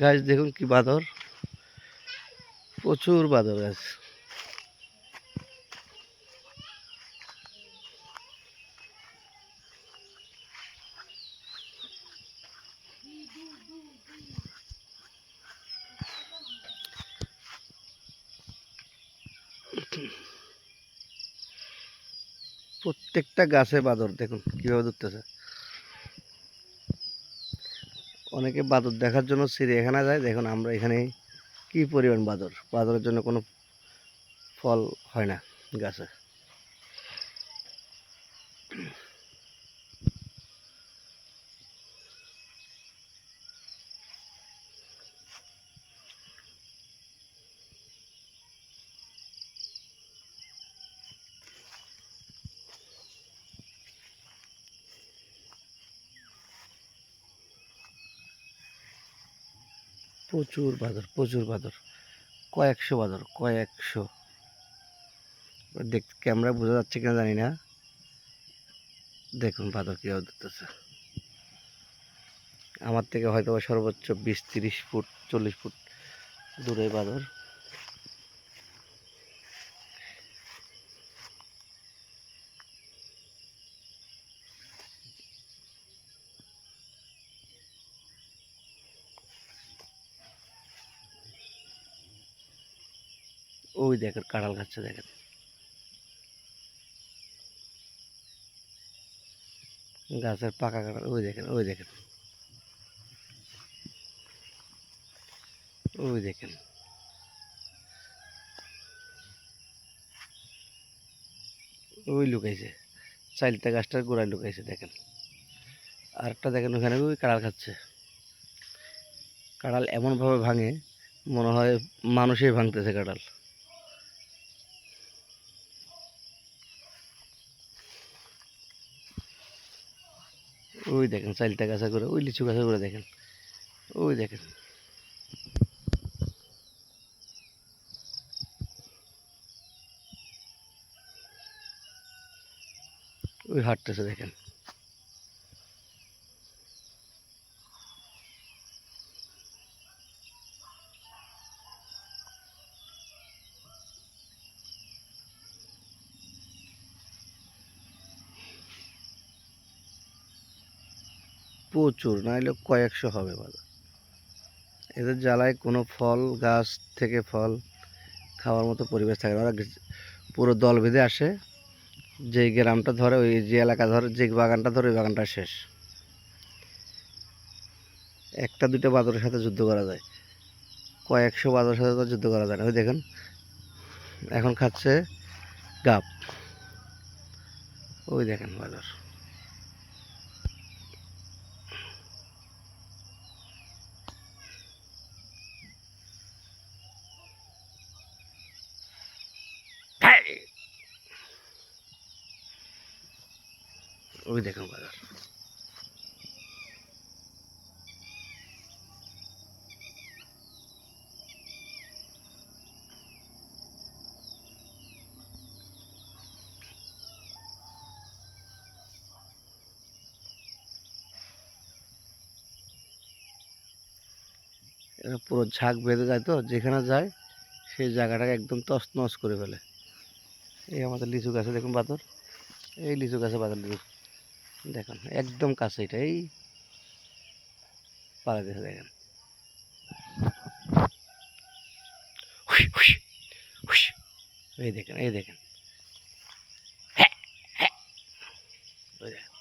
গাছ দেখুন কি বাদর, প্রচুর বাদর গাছ। প্রত্যেকটা গাছে বাদর দেখুন কিভাবে ধরতেছে। অনেকে বাদর দেখার জন্য চিড়িয়াখানা যায়, দেখুন আমরা এখানে কি পরিমাণ বাদর। বাদরের জন্য কোনো ফল হয় না গাছে। প্রচুর বাদর, প্রচুর বাদর, কয়েকশো বাদর, কয়েকশো। দেখ ক্যামেরা বোঝা যাচ্ছে কিনা জানি না, দেখুন বাদর কীভাবে ধরতেছে। আমার থেকে হয়তো সর্বোচ্চ 20-30 ফুট 40 ফুট দূরে বাদর। ওই দেখেন কাঁঠাল খাচ্ছে, দেখেন গাছের পাকা কাঁঠাল। ওই দেখেন, ওই দেখেন, ওই দেখেন, ওই লুকাইছে, চাইলতা গাছটার গোড়ায় লুকাইছে দেখেন। আরেকটা দেখেন ওখানে ওই কাঁঠাল খাচ্ছে। কাঁঠাল এমনভাবে ভাঙে মনে হয় মানুষই ভাঙতেছে কাঁঠাল। ওই দেখেন চাইলতা গাছের গোড়া, ওই লিচু গাছের গোড়া দেখেন, ওই দেখেন, ওই হাঁটতেছে দেখেন। প্রচুর, না হলে কয়েকশো হবে ভালো। এদের জ্বালায় কোনো ফল গাছ থেকে ফল খাওয়ার মতো পরিবেশ থাকে না। ওরা পুরো দল বেঁধে আসে, যে গ্রামটা ধরে, ওই যে এলাকা ধরে, যে বাগানটা ধরে ওই বাগানটা শেষ। একটা দুটো বাদরের সাথে যুদ্ধ করা যায়, কয়েকশো বাদরের সাথে তো যুদ্ধ করা যায় না। ওই দেখেন এখন খাচ্ছে গাব, ওই দেখেন বাদর। ওই দেখেন বাদর। এরা পুরো ঝাঁক বেঁধে যায়, তো যেখানে যায় সেই জায়গাটাকে একদম তছনছ করে ফেলে। এই আমাদের লিচু গাছে দেখুন বাদর, এই লিচু গাছে বাদর, লিচু দেখুন একদম কাছে, এটা এই পাড়া দিয়েছে দেখেন। এই দেখেন, এই দেখেন, ওই দেখেন।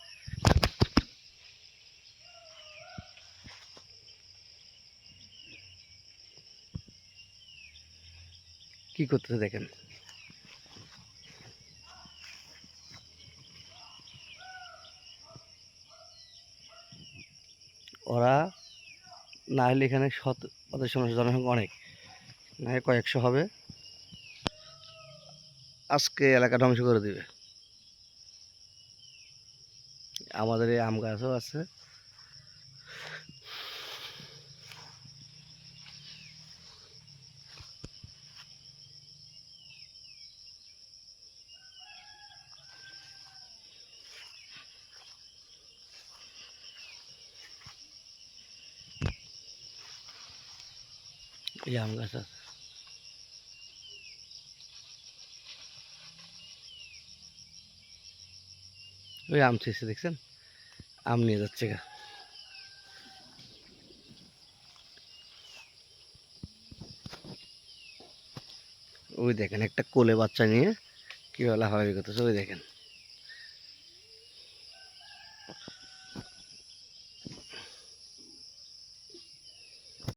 কি করতেছে দেখেন। ওরা না হলে এখানে ওদের সমস্যা, জনসংখ্যা অনেক, না হয় কয়েকশো হবে, আজকে এলাকা ধ্বংস করে দিবে। আমাদের এই আম গাছও আছে। এই আম গাছ আছে। ওই আম ছেড়েছে দেখছেন, আম নিয়ে যাচ্ছে গা। ওই দেখেন একটা কোলে বাচ্চা নিয়ে কি বলা হয় করতেছে, ওই দেখেন।